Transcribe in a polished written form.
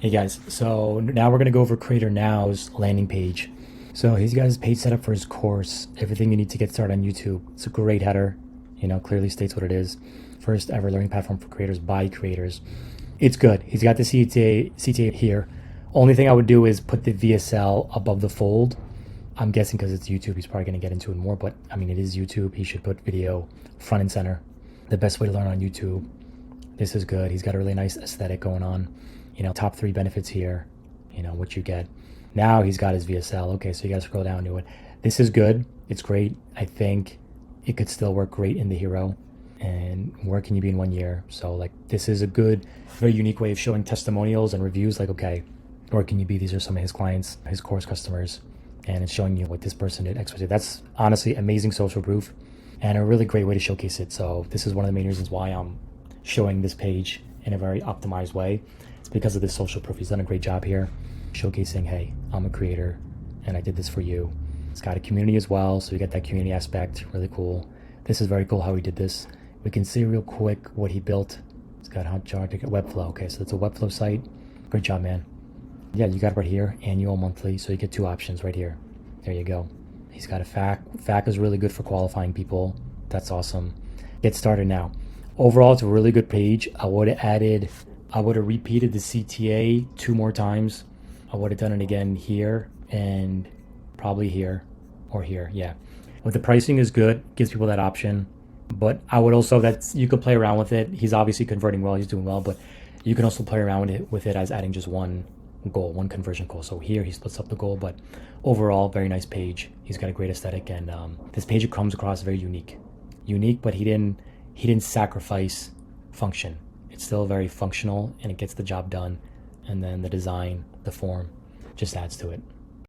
Hey guys, so now we're gonna go over Creator Now's landing page. So he's got his page set up for his course, everything you need to get started on YouTube. It's a great header, clearly states what it is. First ever learning platform for creators by creators. It's good. He's got the CTA here. Only thing I would do is put the VSL above the fold. I'm guessing because it's YouTube, he's probably gonna get into it more, but I mean, it is YouTube. He should put video front and center. The best way to learn on YouTube. This is good. He's got a really nice aesthetic going on. Top 3 benefits here, what you get. Now he's got his VSL. Okay, so you gotta scroll down to it. This is good. It's great. I think it could still work great in the hero. And where can you be in 1 year? So this is a good, very unique way of showing testimonials and reviews. Okay, where can you be? These are some of his clients, his course customers, and it's showing you what this person did, X, Y, Z. That's honestly amazing social proof and a really great way to showcase it. So this is one of the main reasons why I'm showing this page in a very optimized way. It's because of this social proof. He's done a great job here showcasing, hey, I'm a creator and I did this for you. It's got a community as well, so you get that community aspect. Really cool. This is very cool how he did this. We can see real quick what he built. It's got Hotjar, Webflow. Okay, so it's a Webflow site. Great job, man. Yeah, you got it right here, annual, monthly, so you get 2 options right here. There you go. He's got a FAQ. FAQ is really good for qualifying people. That's awesome. Get started now. Overall, it's a really good page. I would have repeated the CTA 2 more times. I would have done it again here and probably here or here. Yeah. But the pricing is good, gives people that option. But I would also, you could play around with it. He's obviously converting well, he's doing well, but you can also play around with it as adding just one goal, one conversion goal. So here he splits up the goal, but overall, very nice page. He's got a great aesthetic, and this page comes across very unique, but he didn't sacrifice function. It's still very functional and it gets the job done. And then the design, the form just adds to it.